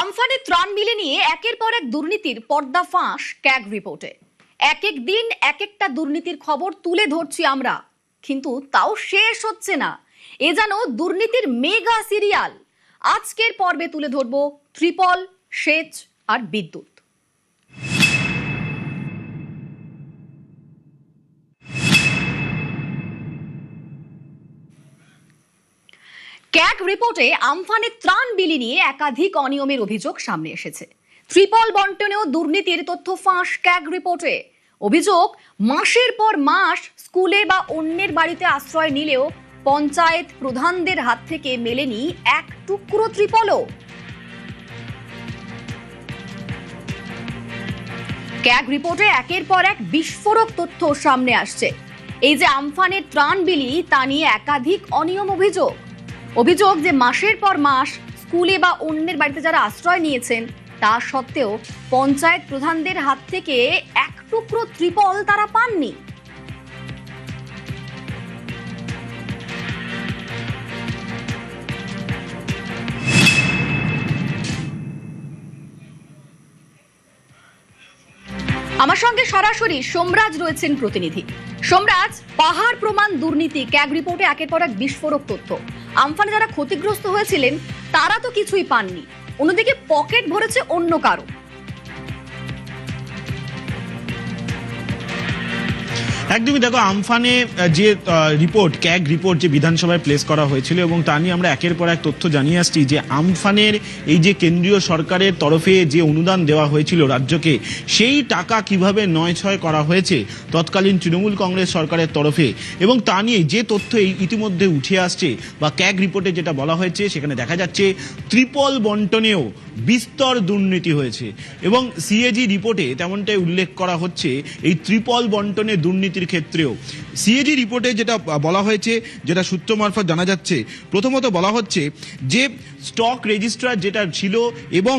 আমফানে ত্রাণ মিলে নিয়ে একের পর এক দুর্নীতির পর্দাফাঁস ক্যাগ রিপোর্টে। এক এক দিন এক একটা দুর্নীতির খবর তুলে ধরছি আমরা, কিন্তু তাও শেষ হচ্ছে না। এ যেন দুর্নীতির মেগা সিরিয়াল। আজকের পর্বে তুলে ধরব ত্রিপল, সেচ আর বিদ্যুৎ। ক্যাগ রিপোর্টে আমফানে ত্রাণ বিলি নিয়ে একাধিক অনিয়মের অভিযোগ সামনে এসেছে। ত্রিপল বন্টনেও দুর্নীতির তথ্য ফাঁস ক্যাগ রিপোর্টে। অভিযোগ, মাসের পর মাস স্কুলে বা অন্যের বাড়িতে আশ্রয় নিলেও পঞ্চায়েত প্রধানদের হাত থেকে মেলেনি এক টুকরো ত্রিপলও। ক্যাগ রিপোর্টে একের পর এক বিস্ফোরক তথ্য সামনে আসছে। এই যে আমফানের ত্রাণ বিলি, তা নিয়ে একাধিক অনিয়ম অভিযোগ যে মাসের পর মাস স্কুলে বা অন্যের বাড়িতে যারা আশ্রয় নিয়েছেন, তা সত্ত্বেও পঞ্চায়েত প্রধানদের হাত থেকে এক টুকরো ত্রিপল তারা পাননি। আমার সঙ্গে সরাসরি সোমরাজ রয়েছেন প্রতিনিধি। সোমরাজ, পাহাড় প্রমাণ দুর্নীতি, ক্যাগ রিপোর্টে একের পর এক বিস্ফোরক তথ্য। আমফানে যারা ক্ষতিগ্রস্ত হয়েছিলেন তারা তো কিছুই পাননি, অন্যদিকে পকেট ভরেছে অন্য কারো। একদমই, দেখো, আমফানে যে রিপোর্ট, ক্যাগ রিপোর্ট যে বিধানসভায় প্লেস করা হয়েছিল এবং তা নিয়ে আমরা একের পর এক তথ্য জানিয়ে আসছি যে আমফানের এই যে কেন্দ্রীয় সরকারের তরফে যে অনুদান দেওয়া হয়েছিল রাজ্যকে, সেই টাকা কিভাবে নয়-ছয় করা হয়েছে তৎকালীন তৃণমূল কংগ্রেস সরকারের তরফে, এবং তা নিয়ে যে তথ্য ইতিমধ্যে উঠে আসছে বা ক্যাগ রিপোর্টে যেটা বলা হয়েছে, সেখানে দেখা যাচ্ছে ত্রিপল বন্টনেও বিস্তর দুর্নীতি হয়েছে। এবং সিএজি রিপোর্টে তেমনটাই উল্লেখ করা হচ্ছে এই ত্রিপল বন্টনে দুর্নীতির ক্ষেত্রেও। সিএজি রিপোর্টে যেটা বলা হয়েছে, যেটা সূত্র মারফত জানা যাচ্ছে, প্রথমত বলা হচ্ছে যে স্টক রেজিস্ট্রার যেটা ছিল এবং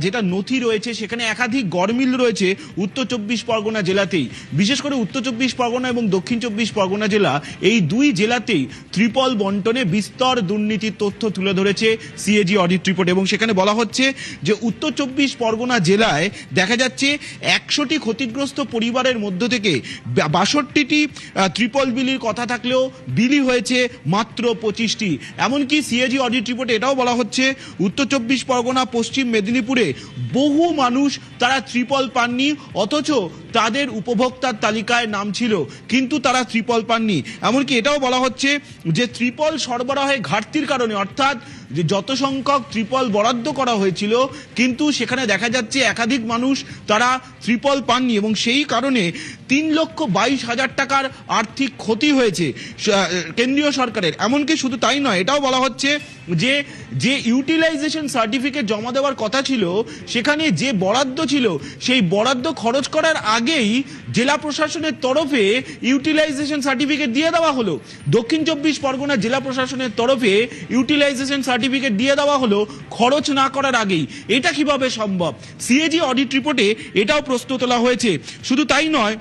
যেটা নথি রয়েছে, সেখানে একাধিক গরমিল রয়েছে উত্তর চব্বিশ পরগনা জেলাতেই। বিশেষ করে উত্তর চব্বিশ পরগনা এবং দক্ষিণ চব্বিশ পরগনা জেলা, এই দুই জেলাতেই ত্রিপল বন্টনে বিস্তর দুর্নীতির তথ্য তুলে ধরেছে সিএজি অডিট রিপোর্ট। এবং সেখানে বলা হচ্ছে যে উত্তর চব্বিশ পরগনা জেলায় দেখা যাচ্ছে 100টি ক্ষতিগ্রস্ত পরিবারের মধ্য থেকে 62টি ত্রিপল বিলির কথা থাকলেও বিলি হয়েছে মাত্র 25টি। এমনকি সিএজি অডিট রিপোর্টে এটাও বলা হচ্ছে উত্তর চব্বিশ পরগনা, পশ্চিম মেদিনীপুরে বহু মানুষ তারা ত্রিপল পাননি, অথচ তাদের উপভোক্তার তালিকায় নাম ছিল, কিন্তু তারা ত্রিপল পাননি। এমনকি এটাও বলা হচ্ছে যে ত্রিপল সরবরাহে ঘাটতির কারণে, অর্থাৎ যে যত সংখ্যক ত্রিপল বরাদ্দ করা হয়েছিল, কিন্তু সেখানে দেখা যাচ্ছে একাধিক মানুষ তারা ত্রিপল পাননি এবং সেই কারণে 3,22,000 টাকার আর্থিক ক্ষতি হয়েছে কেন্দ্রীয় সরকারের। এমনকি শুধু তাই নয়, এটাও বলা হচ্ছে যে ইউটিলাইজেশন সার্টিফিকেট জমা দেওয়ার কথা ছিল, সেখানে যে বরাদ্দ ছিল, সেই বরাদ্দ খরচ করার আগেই জেলা প্রশাসনের তরফে ইউটিলাইজেশন সার্টিফিকেট দিয়ে দেওয়া হলো। দক্ষিণ চব্বিশ পরগনা জেলা প্রশাসনের তরফে ইউটিলাইজেশন সার্টিফিকেট দিয়ে দেওয়া হলো খরচ না করার আগেই। এটা কিভাবে সম্ভব? সিএজি অডিট রিপোর্টে এটাও প্রশ্ন তোলা হয়েছে। শুধু তাই নয়,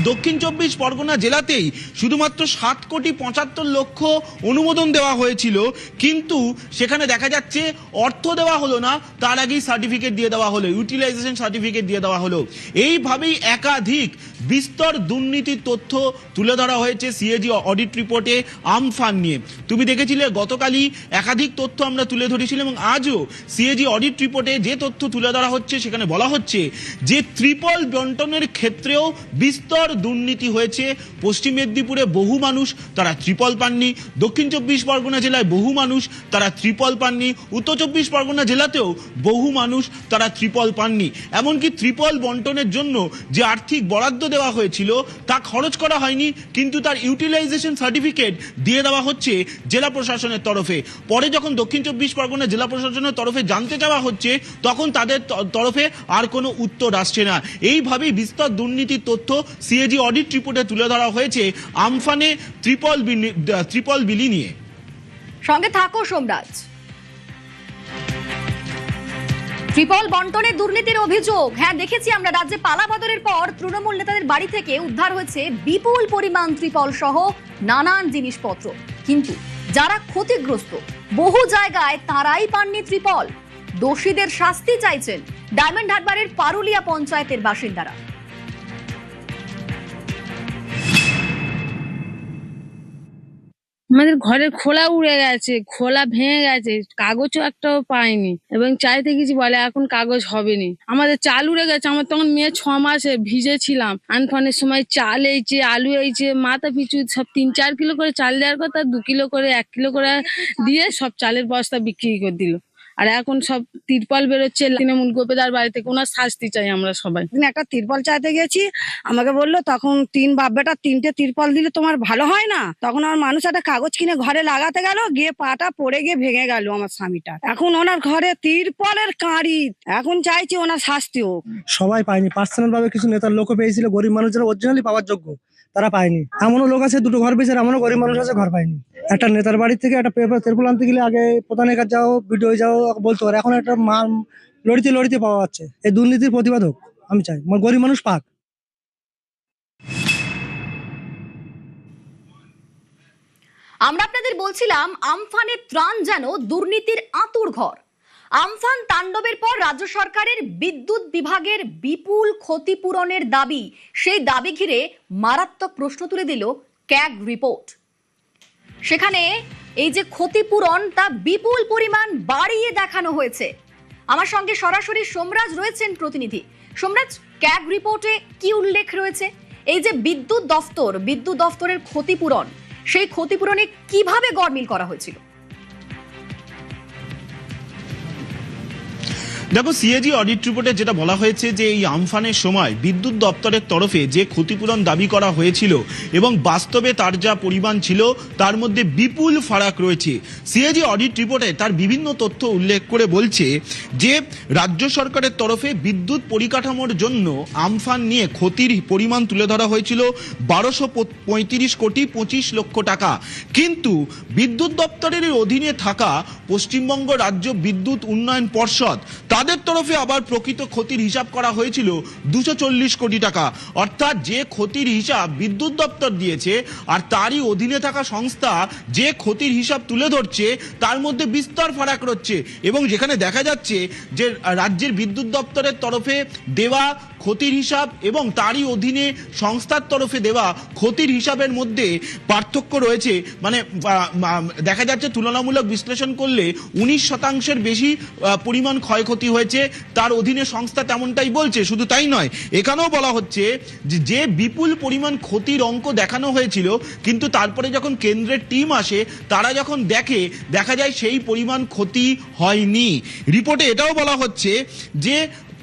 দক্ষিণ চব্বিশ পরগনা জেলাতেই শুধুমাত্র 7,75,00,000 অনুমোদন দেওয়া হয়েছিল, কিন্তু সেখানে দেখা যাচ্ছে অর্থ দেওয়া হলো না, তার আগেই সার্টিফিকেট দিয়ে দেওয়া হলো, ইউটিলাইজেশন সার্টিফিকেট দিয়ে দেওয়া হলো। এইভাবেই একাধিক বিস্তর দুর্নীতির তথ্য তুলে ধরা হয়েছে সিএজি অডিট রিপোর্টে আমফান নিয়ে। তুমি দেখেছিলে গতকালই একাধিক তথ্য আমরা তুলে ধরেছিলাম, এবং আজও সিএজি অডিট রিপোর্টে যে তথ্য তুলে ধরা হচ্ছে, সেখানে বলা হচ্ছে যে ত্রিপল বন্টনের ক্ষেত্রেও বিস্তর দুর্নীতি হয়েছে। পশ্চিম মেদিনীপুরে বহু মানুষ তারা ত্রিপল পাননি, দক্ষিণ চব্বিশ পরগনা জেলায় বহু মানুষ তারা ত্রিপল পাননি, উত্তর চব্বিশ পরগনা জেলাতেও বহু মানুষ তারা ত্রিপল পাননি। এমনকি ত্রিপল বন্টনের জন্য যে আর্থিক বরাদ্দ দেওয়া হয়েছিল তা খরচ করা হয়নি, কিন্তু তার ইউটিলাইজেশন সার্টিফিকেট দিয়ে দেওয়া হচ্ছে জেলা প্রশাসনের তরফে। পরে যখন দক্ষিণ চব্বিশ পরগনা জেলা প্রশাসনের তরফে জানতে চাওয়া হচ্ছে, তখন তাদের তরফে আর কোনো উত্তর আসছে না। এইভাবেই বিস্তর দুর্নীতির তথ্য সিএজি অডিট রিপোর্টে তুলে ধরা হয়েছে আমফানে ত্রিপল বিলি নিয়ে। সঙ্গে থাকো সোমরাজ। ত্রিপল বন্টনে দুর্নীতির অভিযোগ, হ্যাঁ দেখেছি আমরা রাজ্যে পালাবদলের পর তৃণমূল নেতাদের বাড়ি থেকে উদ্ধার হয়েছে বিপুল পরিমাণ ত্রিপল সহ নানান জিনিসপত্র, কিন্তু যারা ক্ষতিগ্রস্ত বহু জায়গায় তারাই পাননি ত্রিপল। দোষীদের শাস্তি চাইছেন ডায়মন্ড হারবারের পারুলিয়া পঞ্চায়েতের বাসিন্দারা। আমাদের ঘরের খোলা উড়ে গেছে, খোলা ভেঙে গেছে, কাগজও একটাও পাইনি এবং চাইতে গেছি বলে এখন কাগজ হবে নি। আমাদের চাল উড়ে গেছে, আমার তখন মেয়ে 6 মাসে ভিজেছিলাম। আমফানের সময় চাল এইছে, আলু এইছে, মাথা পিছু সব 3-4 কিলো করে চাল দেওয়ার কথা 2 কিলো করে 1 কিলো করে দিয়ে সব চালের বস্তা বিক্রি করে দিল। আর এখন সব তিরপল বেরোচ্ছে তৃণমূল গোপেদার বাড়ি থেকে, ওনার শাস্তি চাই আমরা সবাই। একটা তিরপল চাইতে গেছি, আমাকে বললো তখন 3 বাপ বেটা 3টে তিরপল দিলে তোমার ভালো হয় না। তখন আমার মানুষ একটা কাগজ কিনে ঘরে লাগাতে গেল, গিয়ে পাটা পড়ে গিয়ে ভেঙে গেল আমার স্বামীটা। এখন ওনার ঘরে তিরপলের কাঁড়ি, এখন চাইছি ওনার শাস্তি হোক। সবাই পায়নি, পার্সোনাল ভাবে কিছু নেতার লোকও পেয়েছিল, গরিব মানুষ যারা অরিজিনালি পাওয়ার যোগ্য তারা পায়নি। এমনও লোক আছে 2টো ঘর পেয়েছে, এমনও গরিব মানুষ আছে ঘর পায়নি। একটা নেতার বাড়ি থেকে একটা পেপার তেরপল আনতে গেলে আগে প্রধানের কাছে যাও, ভিডিও যাও বলতে পারে, এখন একটা লড়িতে লড়িতে পাওয়া যাচ্ছে। এই দুর্নীতির প্রতিবাদ হোক, আমি চাই গরিব মানুষ পাক। আমরা আপনাদের বলছিলাম আমফানের ত্রাণ যেন দুর্নীতির আঁতুড়ঘর। আমফান তাণ্ডবের পর রাজ্য সরকারের বিদ্যুৎ বিভাগের বিপুল ক্ষতিপূরণের দাবি, সেই দাবি ঘিরে মারাত্মক প্রশ্ন তুলে দিল ক্যাগ রিপোর্ট। সেখানে এই যে ক্ষতিপূরণ তা বিপুল পরিমাণ বাড়িয়ে দেখানো হয়েছে। আমার সঙ্গে সরাসরি সোমরাজ রয়েছেন প্রতিনিধি। সোমরাজ, ক্যাগ রিপোর্টে কি উল্লেখ রয়েছে? এই যে বিদ্যুৎ দফতরের ক্ষতিপূরণ, সেই ক্ষতিপূরণে কিভাবে গড়মিল করা হয়েছিল? দেখো, সিএজি অডিট রিপোর্টে যেটা বলা হয়েছে যে এই আমফানের সময় বিদ্যুৎ দপ্তরের তরফে যে ক্ষতিপূরণ দাবি করা হয়েছিল এবং বাস্তবে তার যা পরিমাণ ছিল তার মধ্যে বিপুল ফারাক রয়েছে। সিএজি অডিট রিপোর্টে তার বিভিন্ন তথ্য উল্লেখ করে বলছে যে রাজ্য সরকারের তরফে বিদ্যুৎ পরিকাঠামোর জন্য আমফান নিয়ে ক্ষতির পরিমাণ তুলে ধরা হয়েছিল 1235 কোটি 25 লক্ষ টাকা। কিন্তু বিদ্যুৎ দপ্তরের অধীনে থাকা পশ্চিমবঙ্গ রাজ্য বিদ্যুৎ উন্নয়ন পর্ষদ, তাদের তরফে আবার প্রকৃত ক্ষতির হিসাব করা হয়েছিল 240 কোটি টাকা। অর্থাৎ যে ক্ষতির হিসাব বিদ্যুৎ দপ্তর দিয়েছে আর তারই অধীনে থাকা সংস্থা যে ক্ষতির হিসাব তুলে ধরছে তার মধ্যে বিস্তর ফারাক রয়েছে। এবং যেখানে দেখা যাচ্ছে যে রাজ্যের বিদ্যুৎ দপ্তরের তরফে দেওয়া ক্ষতির হিসাব এবং তারই অধীনে সংস্থার তরফে দেওয়া ক্ষতির হিসাবের মধ্যে পার্থক্য রয়েছে। মানে দেখা যাচ্ছে তুলনামূলক বিশ্লেষণ করলে 19% বেশি পরিমাণ ক্ষয়ক্ষতি হয়েছে, তার অধীনে সংস্থা তেমনটাই বলছে। শুধু তাই নয়, এখানেও বলা হচ্ছে যে বিপুল পরিমাণ ক্ষতির অঙ্ক দেখানো হয়েছিল, কিন্তু তারপরে যখন কেন্দ্রের টিম আসে তারা যখন দেখা যায় সেই পরিমাণ ক্ষতি হয়নি। রিপোর্টে এটাও বলা হচ্ছে যে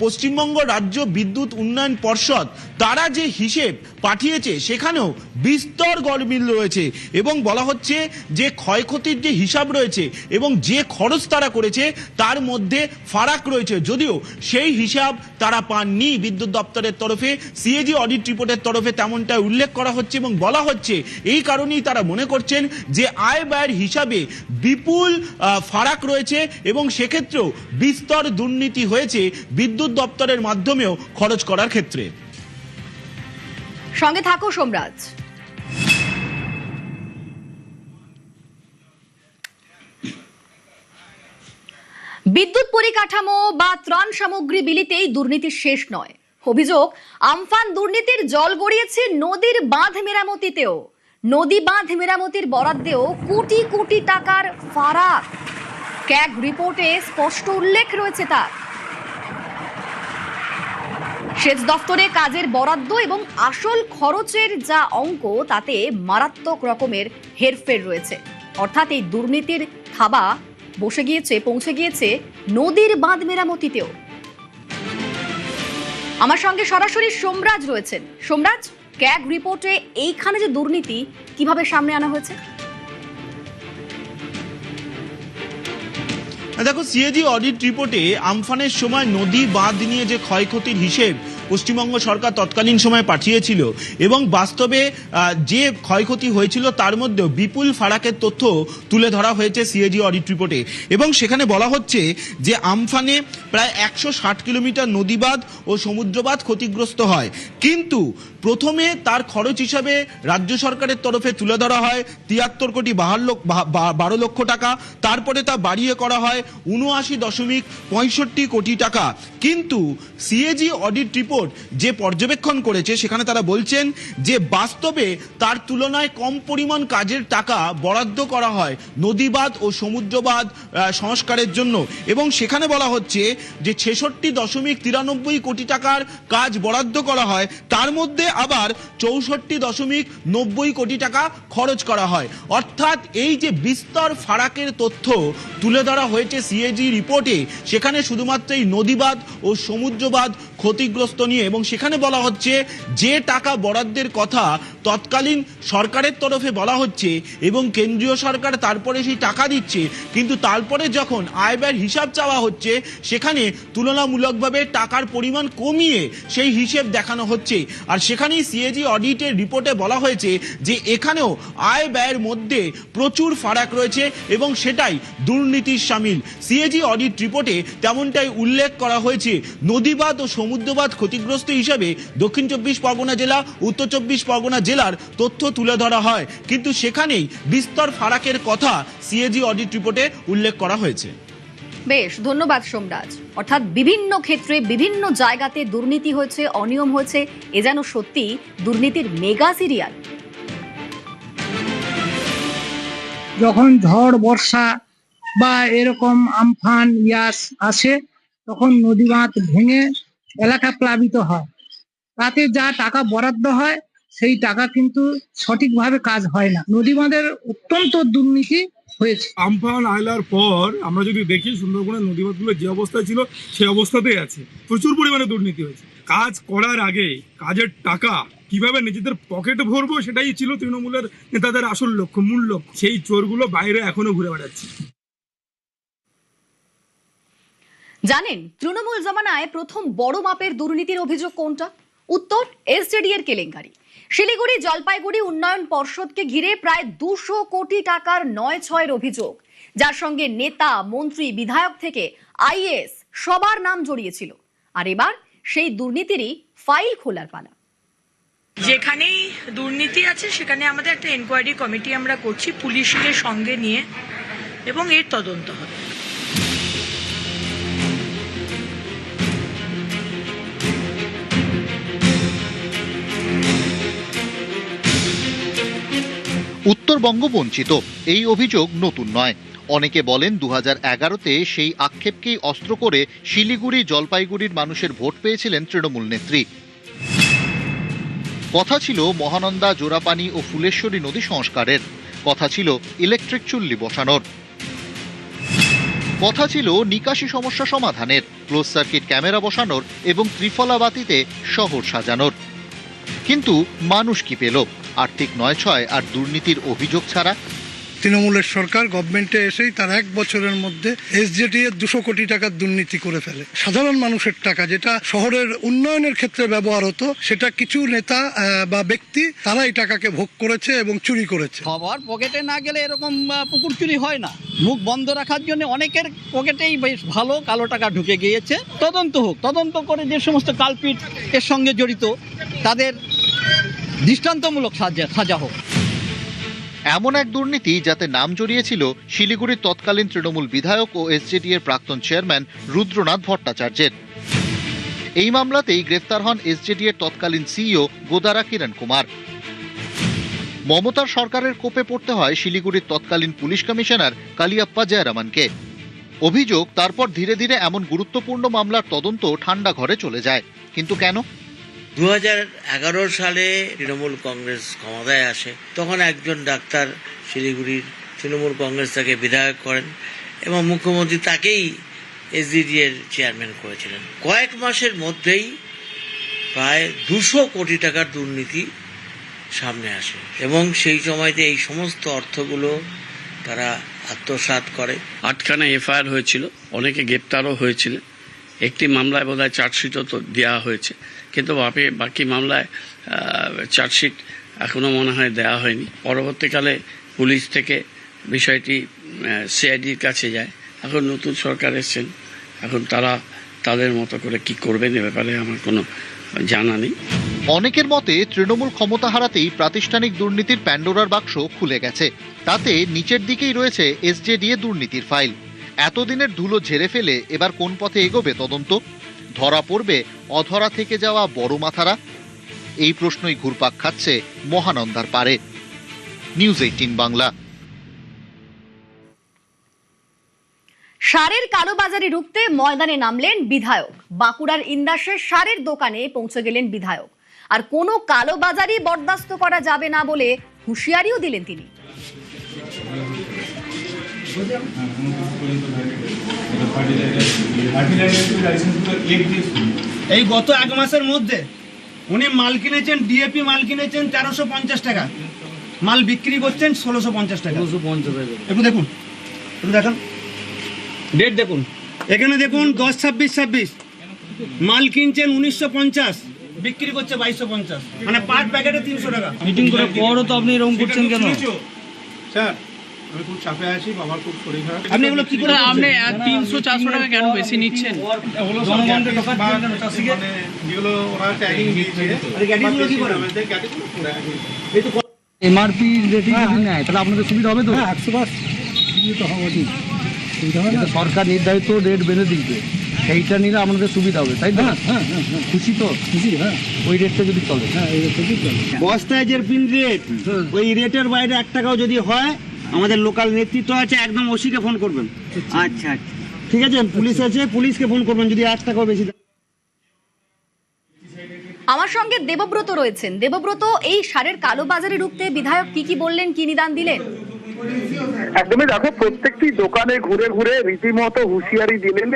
পশ্চিমবঙ্গ রাজ্য বিদ্যুৎ উন্নয়ন পর্ষদ তারা যে হিসেব পাঠিয়েছে সেখানেও বিস্তর গরমিল রয়েছে এবং বলা হচ্ছে যে ক্ষয়ক্ষতির যে হিসাব রয়েছে এবং যে খরচ তারা করেছে তার মধ্যে ফারাক রয়েছে, যদিও সেই হিসাব তারা পাননি বিদ্যুৎ দপ্তরের তরফে। সিএজি অডিট রিপোর্টের তরফে তেমনটা উল্লেখ করা হচ্ছে এবং বলা হচ্ছে এই কারণেই তারা মনে করছেন যে আয় ব্যয়ের হিসাবে বিপুল ফারাক রয়েছে এবং সেক্ষেত্রেও বিস্তর দুর্নীতি হয়েছে বিদ্যুৎ দপ্তরের মাধ্যমেও খরচ করার ক্ষেত্রে। সঙ্গে থাকো সোমরাজ। বিদ্যুৎ পরিকাঠামো বা ত্রাণ সামগ্রী বিলিতেই দুর্নীতি শেষ নয়। অভিযোগ, আমফান দুর্নীতির জল গড়িয়েছে নদীর বাঁধ মেরামতিতেও। নদী বাঁধ মেরামতির বরাদ্দেও কোটি কোটি টাকার ফারাক। ক্যাগ রিপোর্টে স্পষ্ট উল্লেখ রয়েছে তার। সেচ দফতরে কাজের বরাদ্দ এবং আসল খরচের যা অঙ্ক তাতে মারাত্মক রকমের হেরফের রয়েছে। অর্থাৎ এই দুর্নীতির থাবা পৌঁছে গিয়েছে নদীর বাঁধ মেরামতিতেও। আমার সঙ্গে সরাসরি সোমরাজ রয়েছেন। সোমরাজ, ক্যাগ রিপোর্টে এইখানে যে দুর্নীতি কিভাবে সামনে আনা হয়েছে? দেখো, সিএজি অডিট রিপোর্টে আমফানের সময় নদী বাঁধ নিয়ে যে ক্ষয়ক্ষতির হিসেব পশ্চিমবঙ্গ সরকার তৎকালীন সময় পাঠিয়েছিল এবং বাস্তবে যে ক্ষয়ক্ষতি হয়েছিল তার মধ্যেও বিপুল ফারাকের তথ্য তুলে ধরা হয়েছে সিএজি অডিট রিপোর্টে। এবং সেখানে বলা হচ্ছে যে আমফানে প্রায় 160 কিলোমিটার নদীবাঁধ ও সমুদ্রবাঁধ ক্ষতিগ্রস্ত হয়, কিন্তু প্রথমে তার খরচ হিসাবে রাজ্য সরকারের তরফে তুলে ধরা হয় 73 কোটি 12 লক্ষ টাকা। তারপরে তা বাড়িয়ে করা হয় 79.65 কোটি টাকা। কিন্তু সিএজি অডিট রিপোর্ট যে পর্যবেক্ষণ করেছে সেখানে তারা বলছেন যে বাস্তবে তার তুলনায় কম পরিমাণ কাজের টাকা বরাদ্দ করা হয় নদীবাঁধ ও সমুদ্রবাঁধ সংস্কারের জন্য, এবং সেখানে বলা হচ্ছে যে 66.93 কোটি টাকার কাজ বরাদ্দ করা হয়, তার মধ্যে আবার 64.90 কোটি টাকা খরচ করা হয়। অর্থাৎ এই যে বিস্তর ফারাকের তথ্য তুলে ধরা হয়েছে সিএজি রিপোর্টে, সেখানে শুধুমাত্র এই নদীবাঁধ ও সমুদ্রবাঁধ ক্ষতিগ্রস্ত নিয়ে, এবং সেখানে বলা হচ্ছে যে টাকা বরাদ্দের কথা তৎকালীন সরকারের তরফে বলা হচ্ছে এবং কেন্দ্রীয় সরকার তারপরে সেই টাকা দিচ্ছে, কিন্তু তারপরে যখন আয় ব্যয়ের হিসাব চাওয়া হচ্ছে সেখানে তুলনামূলকভাবে টাকার পরিমাণ কমিয়ে সেই হিসেব দেখানো হচ্ছে। আর সেখানেই সিএজি অডিটের রিপোর্টে বলা হয়েছে যে এখানেও আয় ব্যয়ের মধ্যে প্রচুর ফারাক রয়েছে এবং সেটাই দুর্নীতির শামিল। সিএজি অডিট রিপোর্টে তেমনটাই উল্লেখ করা হয়েছে। নদীবাঁধ ও সমুদ্রবাঁধ ক্ষতিগ্রস্ত হিসাবে দক্ষিণ 24 পরগনা জেলা, উত্তর 24 পরগনা জেলার তথ্য তুলে ধরা হয়, কিন্তু সেখানেই বিস্তর ফারাকের কথা সিএজি অডিট রিপোর্টে উল্লেখ করা হয়েছে। বেশ, ধন্যবাদ সোমরাজ। অর্থাৎ বিভিন্ন ক্ষেত্রে বিভিন্ন জায়গাতে দুর্নীতি হয়েছে, অনিয়ম হয়েছে, এ যেন সত্যি দুর্নীতির মেগা সিরিয়াল। যখন ঝড় বর্ষা বা এরকম আমফান ইয়াস আসে তখন নদী বাঁধ ভেঙে এলাকা প্লাবিত হয়, তাতে যা টাকা বরাদ্দ হয় সেই টাকা কিন্তু সঠিকভাবে কাজ হয় না। নদী বাঁধের অত্যন্ত দুর্নীতি হয়েছে। আমফান আইলার পর আমরা যদি দেখি সুন্দরবনের নদীবাঁধগুলো যে অবস্থায় ছিল সেই অবস্থাতেই আছে। প্রচুর পরিমাণে দুর্নীতি হয়েছে। কাজ করার আগে কাজের টাকা কিভাবে নিজেদের পকেটে ভরবো সেটাই ছিল তৃণমূলের নেতাদের আসল লক্ষ্য, মূল লক্ষ্য। সেই চোরগুলো বাইরে এখনো ঘুরে বেড়াচ্ছে। জানেন তৃণমূল জমানায় প্রথম বড় মাপের দুর্নীতির অভিযোগ কোনটা? উত্তর এসজেডি এর কেলেঙ্কারি। শিলিগুড়ি জলপাইগুড়ি উন্নয়ন পর্ষদকে ঘিরে প্রায় 200 কোটি টাকার 9-6 অভিযোগ, যার সঙ্গে নেতা, মন্ত্রী, বিধায়ক থেকে আইএএস সবার নাম জড়িয়েছিল। আর এবার সেই দুর্নীতিরই ফাইল খোলার পালা। যেখানেই দুর্নীতি আছে সেখানে আমাদের একটা এনকোয়ারি কমিটি আমরা করছি পুলিশকে সঙ্গে নিয়ে, এবং এর তদন্ত হবে। উত্তরবঙ্গ বঞ্চিত, এই অভিযোগ নতুন নয়। অনেকে বলেন 2011-তে সেই আক্ষেপকেই অস্ত্র করে শিলিগুড়ি জলপাইগুড়ির মানুষের ভোট পেয়েছিলেন তৃণমূল নেত্রী। কথা ছিল মহানন্দা, জোড়াপানি ও ফুলেশ্বরী নদী সংস্কারের, কথা ছিল ইলেকট্রিক চুল্লি বসানোর, কথা ছিল নিকাশি সমস্যা সমাধানের, ক্লোজ সার্কিট ক্যামেরা বসানোর এবং ত্রিফলা বাতিতে শহর সাজানোর। কিন্তু মানুষ কি পেল? আর্থিক 9-6 আর দুর্নীতির অভিযোগ ছাড়া। তৃণমূলের সরকার গভর্নমেন্টে এসেই তার 1 বছরের মধ্যে এসজেডি এর 200 কোটি টাকার দুর্নীতি করে ফেলে। সাধারণ মানুষের টাকা যেটা শহরের উন্নয়নের ক্ষেত্রে ব্যবহার হতো, সেটা কিছু নেতা বা ব্যক্তি তারা এই টাকাকে ভোগ করেছে এবং চুরি করেছে। সবার পকেটে না গেলে এরকম পুকুর চুরি হয় না। মুখ বন্ধ রাখার জন্য অনেকের পকেটেই বেশ ভালো কালো টাকা ঢুকে গিয়েছে। তদন্ত হোক, তদন্ত করে যে সমস্ত কালপিট এর সঙ্গে জড়িত তাদের দৃষ্টান্তমূলক সাজা হোক। এমন এক দুর্নীতি যাতে নাম জড়িয়েছিল শিলিগুড়ির তৎকালীন তৃণমূল বিধায়ক ও এসজেডি এর প্রাক্তন চেয়ারম্যান রুদ্রনাথ ভট্টাচার্যের। এই মামলাতেই গ্রেফতার হন এসজেডি এর তৎকালীন সিইও গোদারা কিরণ কুমার। মমতার সরকারের কোপে পড়তে হয় শিলিগুড়ির তৎকালীন পুলিশ কমিশনার কালিয়াপ্পা জয়রামানকে। অভিযোগ তারপর ধীরে ধীরে এমন গুরুত্বপূর্ণ মামলার তদন্ত ঠান্ডা ঘরে চলে যায়। কিন্তু কেন? 2011 সালে তৃণমূল কংগ্রেস ক্ষমতায় আসে, তখন একজন ডাক্তার শিলিগুড়ির তৃণমূল কংগ্রেস তাকে বিধায়ক করেন এবং মুখ্যমন্ত্রী তাকেই এসডিডি এর চেয়ারম্যান করেছিলেন। কয়েক মাসের মধ্যেই প্রায় 200 কোটি টাকার দুর্নীতি সামনে আসে এবং সেই সময়তে এই সমস্ত অর্থগুলো তারা আত্মসাৎ করে। 8খানা এফআইআর হয়েছিল, অনেকে গ্রেপ্তারও হয়েছিল। একটি মামলায় বোধহয় চার্জশিটও তো দেওয়া হয়েছে, কিন্তু বাকি মামলায় চার্জশিট এখনো মনে হয় দেওয়া হয়নি। পরবর্তীকালে পুলিশ থেকে বিষয়টি সিআইডির কাছে যায়। এখন নতুন সরকার এসছেন, এখন তারা তাদের মতো করে কি করবেন এ ব্যাপারে আমার কোনো জানা নেই। অনেকের মতে তৃণমূল ক্ষমতা হারাতেই প্রাতিষ্ঠানিক দুর্নীতির প্যান্ডোরার বাক্স খুলে গেছে। তাতে নিচের দিকেই রয়েছে এসজেডি এর দুর্নীতির ফাইল। এতদিনের ধুলো ঝেড়ে ফেলে এবার কোন পথে এগোবে তদন্ত? ধরা পড়বে অধরা থেকে যাওয়া বড় মাথারা? এই প্রশ্নই ঘুরপাক খাচ্ছে মহানন্দার পারে। নিউজ 18 বাংলা। সারের কালোবাজারি রুখতে ময়দানে নামলেন বিধায়ক। বাঁকুড়ার ইন্দাসে সারের দোকানে পৌঁছে গেলেন বিধায়ক। আর কোনো কালোবাজারি বরদাস্ত করা যাবে না বলে হুঁশিয়ারিও দিলেন তিনি। এই গত 1 মাসের মধ্যে উনি মাল কিনেছেন, ডিএপি মাল কিনেছেন 1350 টাকা, মাল বিক্রি করছেন 1650 টাকা। একটু দেখুন, একটু দেখুন ডেট দেখুন, এখানে দেখুন 10-26-26 মাল কিনছেন 1950, বিক্রি করছে 2250, মানে পার প্যাকেটে 300 টাকা। মিটিং করে পরও তো আপনি এরকম করছেন কেন? স্যার আমি খুব চাপে আছি, বাবার খুব শরীর খারাপ। আপনি এগুলো কি করে আপনি 300-400 টাকা কেন বেশি নিচ্ছেন? জনগণকে মানে যেগুলো ওরা ট্যাগিং দিয়েছে, আর গাড়িগুলো কি করে আমাদের গাড়িগুলো এই তো এমআরপি রেটিং যদি নেয় তাহলে আপনাদের সুবিধা হবে তো? 100% তো হওয়া উচিত। সরকার নির্ধারিত রেট বেঁধে দিচ্ছে, সেইটা নিলে আপনাদের সুবিধা হবে, তাই তো? খুশি তো? খুশি, হ্যাঁ। ওই রেটটা যদি চলে, হ্যাঁ এই রেটটা যদি চলে। বস্তায় যে পিন রেট, ওই রেটের বাইরে 1 টাকাও যদি হয়, আমাদের লোকাল নেতৃত্ব আছে, একদম ওসিকে ফোন করবেন। আচ্ছা আচ্ছা ঠিক আছে, পুলিশ আছে, পুলিশকে ফোন করবেন যদি 1 টাকাও বেশি। আমার সঙ্গে দেবব্রত রয়েছেন। দেবব্রত, এই সারের কালোবাজারি রুখতে বিধায়ক কি বললেন, কি নিদান দিলেন? একদমই দেখো, প্রত্যেকটি দোকানে ঘুরে ঘুরে রীতিমতো হুঁশিয়ারি দিলেন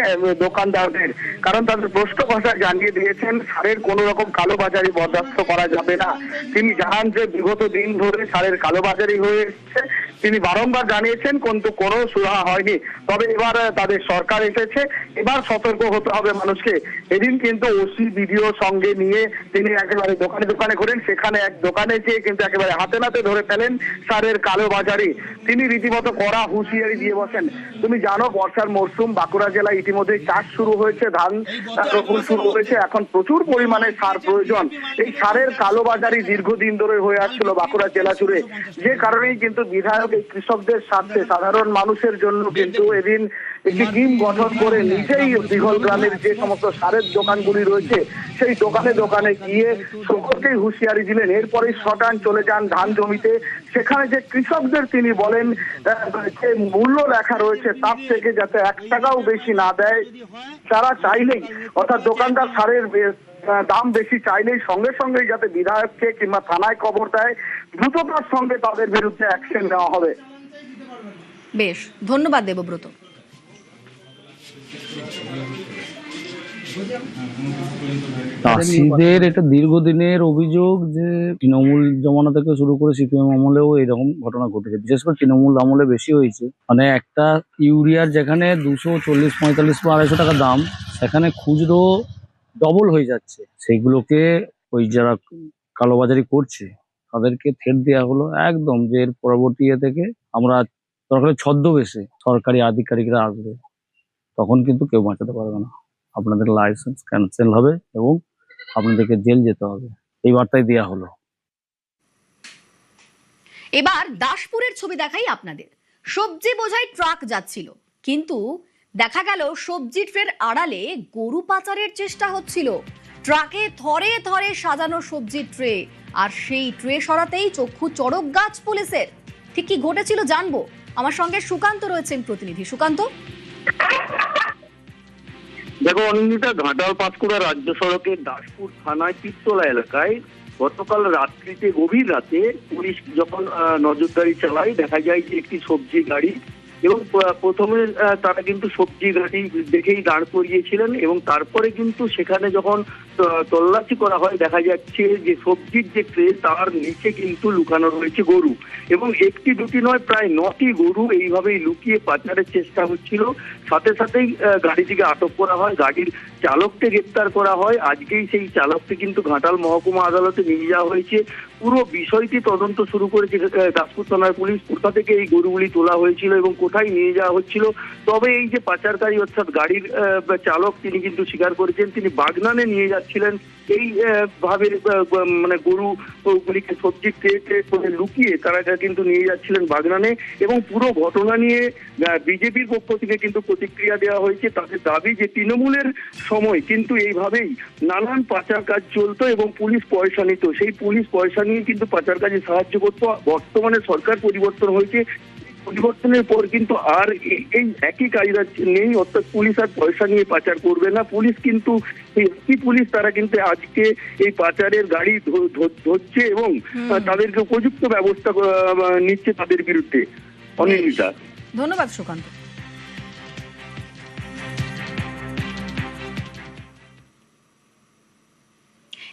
দোকানদারদের, কারণ তাদের স্পষ্ট ভাষায় জানিয়ে দিয়েছেন সারের কোন রকম কালোবাজারি বরদাস্ত করা যাবে না। তিনি জানান যে বিগত দিন ধরে সারের কালোবাজারি হয়ে এসেছে, তিনি বারংবার জানিয়েছেন কিন্তু কোনো সুরাহা হয়নি। তবে এবার তাদের সরকার এসেছে, এবার সতর্ক হতে হবে মানুষকে। এদিন কিন্তু ওসি বিডিও সঙ্গে নিয়ে তিনি একেবারে দোকানে দোকানে ঘুরেন, সেখানে এক দোকানে যেয়ে কিন্তু একেবারে হাতে নাতে ধরে ফেলেন সারের কালোবাজারি। তিনি রীতিমতো কড়া হুঁশিয়ারি দিয়ে বসেন। তুমি জানো বর্ষার মরশুম, বাঁকুড়া জেলায় ইতিমধ্যে চাষ শুরু হয়েছে, ধান রোপণ শুরু হয়েছে, এখন প্রচুর পরিমাণে সার প্রয়োজন। এই সারের কালোবাজারি দীর্ঘদিন ধরে হয়ে আসছিল বাঁকুড়া জেলা জুড়ে, যে কারণেই কিন্তু বিধায়ক এই কৃষকদের স্বার্থে সাধারণ মানুষের জন্য কিন্তু এদিন একটি টিম গঠন করে নিজেই দিঘল গ্রামের যে সমস্ত সারের দোকানগুলি রয়েছে সেই দোকানে দোকানে গিয়ে সকলকেই হুঁশিয়ারি দিলেন। এরপরে শটান চলে যান ধান জমিতে, সেখানে যে কৃষকদের তিনি বলেন যে মূল্য লেখা রয়েছে তার থেকে যাতে 1 টাকাও বেশি না দেয়, তারা চাইলেই অর্থাৎ দোকানদার সারের দাম বেশি চাইলেই সঙ্গে সঙ্গে যাতে বিধায়ককে কিংবা থানায় খবর দেয়, দ্রুততার সঙ্গে তাদের বিরুদ্ধে অ্যাকশন নেওয়া হবে। বেশ, ধন্যবাদ দেবব্রত। চাষিদের এটা দীর্ঘদিনের অভিযোগ যে তৃণমূল জমানা থেকে শুরু করে সিপিএম আমলেও এরকম ঘটনা ঘটেছে, বিশেষ করে তৃণমূল আমলে বেশি হয়েছে। মানে একটা ইউরিয়ার যেখানে 240, 45, 250 টাকা দাম, সেখানে খুচরো ডবল হয়ে যাচ্ছে। সেইগুলোকে ওই যারা কালোবাজারি করছে তাদেরকে থ্রেট দেওয়া হলো একদম, যে এর পরবর্তী থেকে আমরা দরকার ছদ্মবেশে সরকারি আধিকারিকরা আসবে, তখন কিন্তু কেউ বাঁচাতে পারবে না। আপনাদের লাইসেন্স ক্যান্সেল হবে এবং আপনাদেরকে জেল যেতে হবে, এই বার্তাই দেওয়া হলো। এবার দাসপুরের ছবি দেখাই আপনাদের। সবজি বোঝাই ট্রাক যাচ্ছিল, কিন্তু দেখা গেল সবজি ট্রের আড়ালে গরু পাচারের চেষ্টা হচ্ছিল। ট্রাকে থরে থরে সাজানো সবজির ট্রে, আর সেই ট্রে সরাতেই চক্ষু চড়ক গাছ পুলিশের। ঠিক কি ঘটেছিল জানবো, আমার সঙ্গে সুকান্ত রয়েছেন প্রতিনিধি। সুকান্ত, দেখো অনিন্দিতা, ঘাটাল পাঁশকুড়া রাজ্য সড়কের দাসপুর থানায় পিত্তলা এলাকায় গতকাল রাত্রিতে, গভীর রাতে পুলিশ যখন নজরদারি চালায়, দেখা যায় যে একটি সবজি গাড়ি, এবং প্রথমে তারা কিন্তু সবজি গাড়ি দেখেই দাঁড় করিয়েছিলেন, এবং তারপরে কিন্তু সেখানে যখন তল্লাশি করা হয় দেখা যাচ্ছে যে সবজির যে ট্রে তার নিচে কিন্তু লুকানো রয়েছে গরু, এবং 1টি 2টি নয়, প্রায় 9টি গরু এইভাবেই লুকিয়ে পাচারের চেষ্টা হচ্ছিল। সাথে সাথেই গাড়িটিকে আটক করা হয়, গাড়ির চালককে গ্রেপ্তার করা হয়। আজকেই সেই চালককে কিন্তু ঘাটাল মহকুমা আদালতে নিয়ে যাওয়া হয়েছে। পুরো বিষয়টি তদন্ত শুরু করেছে দাসপুর থানার পুলিশ। কোথা থেকে এই গরুগুলি তোলা হয়েছিল এবং কোথায় নিয়ে যাওয়া হচ্ছিল। তবে এই যে পাচারকারী অর্থাৎ গাড়ির চালক, তিনি কিন্তু স্বীকার করেছেন তিনি বাগনানে নিয়ে যাচ্ছিলেন এই ভাবে, মানে গরুগুলিকে সবজি ট্রে করে লুকিয়ে তারা কিন্তু নিয়ে যাচ্ছিলেন বাগনানে। এবং পুরো ঘটনা নিয়ে বিজেপির পক্ষ থেকে কিন্তু প্রতিক্রিয়া দেওয়া হয়েছে। তাদের দাবি যে তৃণমূলের সময় কিন্তু এইভাবেই নানান পাচার কাজ চলতো এবং পুলিশ পয়সা নিত, সেই পুলিশ পয়সা নিয়ে কিন্তু পাচার কাজে সাহায্য করতো। বর্তমানে সরকার পরিবর্তন হয়েছে, পরিবর্তনের পর কিন্তু আর এই একই কায়দা নেই, অর্থাৎ পুলিশ আর পয়সা নিয়ে পাচার করবে না। পুলিশ কিন্তু একই পুলিশ তারা কিন্তু আজকে এই পাচারের গাড়ি ধরছে এবং তাদেরকে উপযুক্ত ব্যবস্থা নিচ্ছে তাদের বিরুদ্ধে। অনিন্দিতা, ধন্যবাদ সুকান্ত।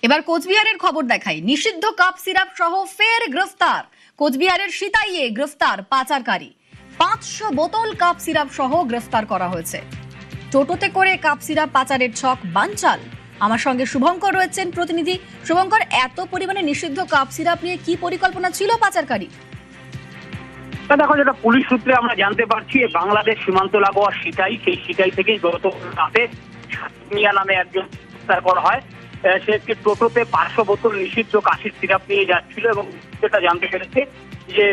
এবার কোচবিহারের খবর দেখাই। নিষিদ্ধ কাপ সিরাপ সহ ফের গ্রেফতার। কোচবিহারের সিতাইয়ে গ্রেফতার পাচারকারী। 500 বোতল কাপ সিরাপ সহ গ্রেফতার করা হয়েছে। টোটোতে করে কাপ সিরাপ পাচারের ছক বানচাল। আমার সঙ্গে শুভঙ্কর রয়েছেন প্রতিনিধি। শুভঙ্কর, এত পরিমাণে নিষিদ্ধ কাপ সিরাপ নিয়ে কি পরিকল্পনা ছিল পাচারকারী? দেখো, যেটা পুলিশ সূত্রে আমরা জানতে পারছি, বাংলাদেশ সীমান্ত লাগোয়া সিটাই, সেই সিটাই থেকেই গত রাতে মিয়া নামে একজন গ্রেফতার করা হয়। সে একটি টোটোতে 500 বোতল নিষিদ্ধ কাশির সিরাপ নিয়ে যাচ্ছিল এবং যেটা জানতে পেরেছে যে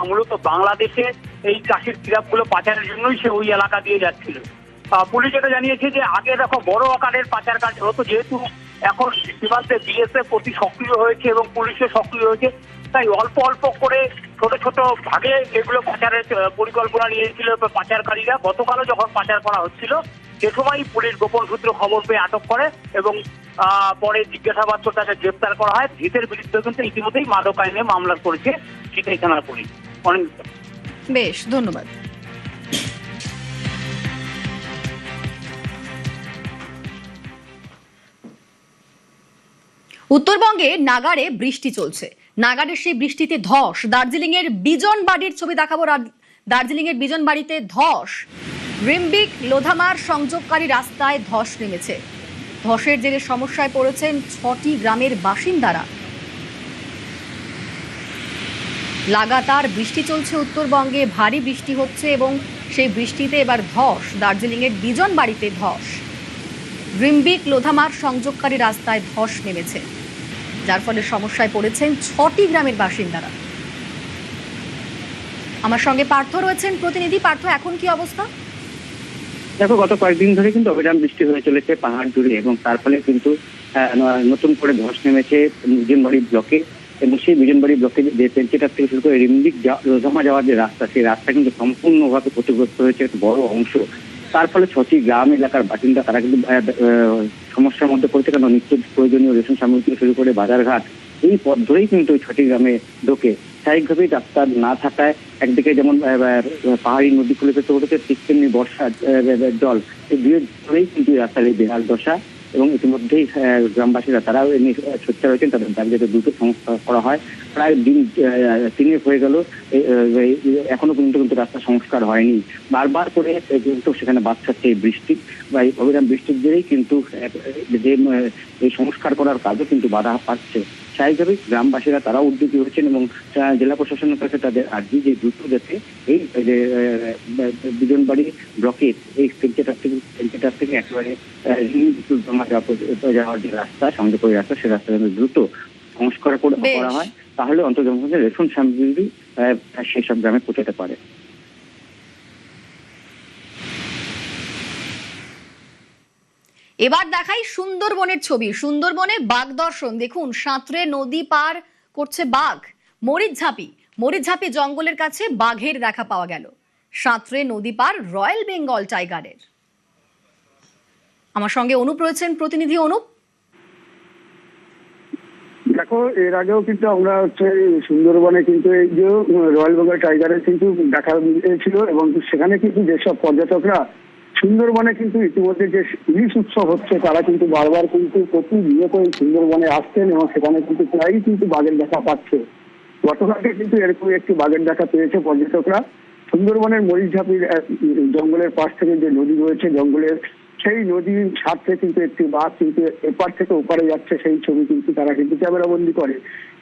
মূলত বাংলাদেশে এই কাশির সিরাপ গুলো পাচারের জন্যই সে ওই এলাকা দিয়ে যাচ্ছিল। পুলিশ যেটা জানিয়েছে যে আগে দেখো বড় আকারের পাচার কাজ হতো, যেহেতু এখন সীমান্তে বিএসএফ অতি সক্রিয় হয়েছে এবং পুলিশও সক্রিয় হয়েছে, তাই অল্প অল্প করে ছোট ছোট ভাগে এগুলো পাচারের পরিকল্পনা নিয়েছিল পাচারকারীরা। গতকালও যখন পাচার করা হচ্ছিল সে সময় পুলিশ গোপন সূত্রে খবর পেয়ে আটক করে এবং পরে জিজ্ঞাসাবাদ করে তাকে গ্রেপ্তার করা হয়। ধৃতের বিরুদ্ধে কিন্তু ইতিমধ্যেই মাদক আইনে মামলা করেছে সিতাই থানার পুলিশ। বেশ, ধন্যবাদ। উত্তরবঙ্গে নাগাড়ে বৃষ্টি চলছে। নাগাড়ের সেই বৃষ্টিতে ধস। দার্জিলিং এর বিজন বাড়ির ছবি দেখাবো। দার্জিলিং এর বিজন বাড়িতে ধস। রিম্বিক লোধামার সংযোগকারী রাস্তায় ধস নেমেছে। ধসের জেরে সমস্যায় পড়েছেন 6টি গ্রামের বাসিন্দারা। লাগাতার বৃষ্টি চলছে উত্তরবঙ্গে, ভারী বৃষ্টি হচ্ছে এবং সেই বৃষ্টিতে এবার ধস। দার্জিলিং এর বিজন বাড়িতে ধস। রিম্বিক লোধামার সংযোগকারী রাস্তায় ধস নেমেছে, যার ফলে সমস্যায় পড়েছেন 6টি গ্রামের বাসিন্দারা। আমার সঙ্গে পার্থ রয়েছেন প্রতিনিধি। পার্থ, এখন কি অবস্থা? দেখো, গত কয়েকদিন ধরে কিন্তু অবিরাম বৃষ্টি হয়ে চলেছে পাহাড় জুড়ে এবং তার ফলে কিন্তু নতুন করে ধস নেমেছে বিজনবাড়ি ব্লকে। এবং সেই বিজনবাড়ি ব্লকে যে পেঞ্চিটার থেকে শুরু করে রিম্বিক লোধামা যাওয়ার যে রাস্তা, সেই রাস্তা কিন্তু সম্পূর্ণভাবে ক্ষতিগ্রস্ত হয়েছে একটা বড় অংশ। তার ফলে 6টি গ্রাম এলাকার বাসিন্দা তারা কিন্তু সমস্যার মধ্যে পড়েছে, কারণ নিত্য প্রয়োজনীয় রেশন সামগ্রী থেকে শুরু করে বাজারঘাট এই পথ ধরেই কিন্তু ওই 6টি গ্রামে ঢোকে। স্বাভাবিকভাবেই রাস্তা না থাকায় একদিকে যেমন পাহাড়ি নদীগুলো পেতে উঠেছে, ঠিক তেমনি বর্ষা জল, এই দুই ধরেই কিন্তু রাস্তার এই বেহাল দশা। এবং ইতিমধ্যেই গ্রামবাসীরা তারাও এ নিয়ে সোচ্চার হয়েছেন, তাদের দাবি যাতে দ্রুত সংস্কার করা হয়। প্রায় দিন 3 হয়ে গেল, এখনো পর্যন্ত কিন্তু রাস্তা সংস্কার হয়নি। বারবার করে কিন্তু সেখানে বাদ ছাড়ছে এই বৃষ্টি বা এই অবিরাম বৃষ্টির জেরেই কিন্তু যে এই সংস্কার করার কাজও কিন্তু বাধা পাচ্ছে। স্বাভাবিকভাবেই গ্রামবাসীরা তারাও উদ্যোগী হয়েছেন এবং জেলা প্রশাসনের কাছে তাদের আর্জি যে দ্রুত যাতে এই বিজনবাড়ি ব্লকের এই সেন্টার থেকে একেবারে যাওয়ার যে রাস্তা, সংযোগকারী রাস্তা, সে রাস্তা দ্রুত সংস্কার করা হয়, তাহলে অন্তত রেশন সামগ্রী সেসব গ্রামে পৌঁছাতে পারে। এবার দেখাই সুন্দরবনের ছবি। সুন্দরবনে বাঘ দর্শন। দেখুন, সাঁতরে নদী পার করছে বাঘ। মরিচঝাপি জঙ্গলের কাছে বাঘের দেখা পাওয়া গেল। সাঁতরে নদী পার রয়্যাল বেঙ্গল টাইগারের। আমার সঙ্গে অনুপ রয়েছেন প্রতিনিধি। অনুপ, দেখো, এর আগেও কিন্তু আমরা সুন্দরবনে কিন্তু এই যে রয়্যাল বেঙ্গল টাইগারের কিন্তু দেখা ছিল এবং সেখানে কিন্তু যেসব পর্যটকরা সুন্দরবনে কিন্তু ইতিমধ্যে যে ইলিশ উৎসব হচ্ছে, তারা কিন্তু বারবার কিন্তু প্রতি নিয়ত সুন্দরবনে আসছেন এবং সেখানে কিন্তু প্রায়ই কিন্তু বাঘের দেখা পাচ্ছে। গতকালকে কিন্তু এরকম একটি বাঘের দেখা পেয়েছে পর্যটকরা। সুন্দরবনের মরিচঝাপির জঙ্গলের পাশ থেকে যে নদী রয়েছে, জঙ্গলের সেই নদীর স্বার্থে কিন্তু একটি বাস কিন্তু এপার থেকে ওপারে যাচ্ছে, সেই ছবি কিন্তু তারা কিন্তু ক্যামেরাবন্দি করে।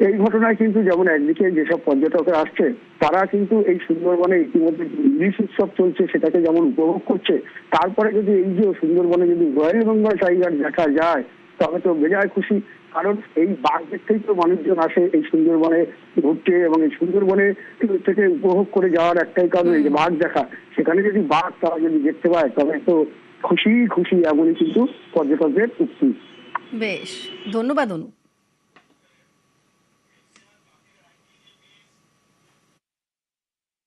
এই ঘটনায় কিন্তু যেমন একদিকে যেসব পর্যটকরা আসছে তারা কিন্তু এই সুন্দরবনে ইতিমধ্যে ইলিশ উৎসব চলছে সেটাকে যেমন উপভোগ করছে, তারপরে যদি এই যে সুন্দরবনে যদি রয়্যাল বেঙ্গল টাইগার দেখা যায় তবে তো বেজায় খুশি। কারণ এই বাঘ দেখতেই তো মানুষজন আসে এই সুন্দরবনে ঘুরতে, এবং এই সুন্দরবনে থেকে উপভোগ করে যাওয়ার একটাই কারণ এই যে বাঘ দেখা। সেখানে যদি বাঘ তারা যদি দেখতে পায় তবে তো খুশি খুশি, এমনই কিন্তু পর্যটকদের উক্তি। বেশ, ধন্যবাদ অনু।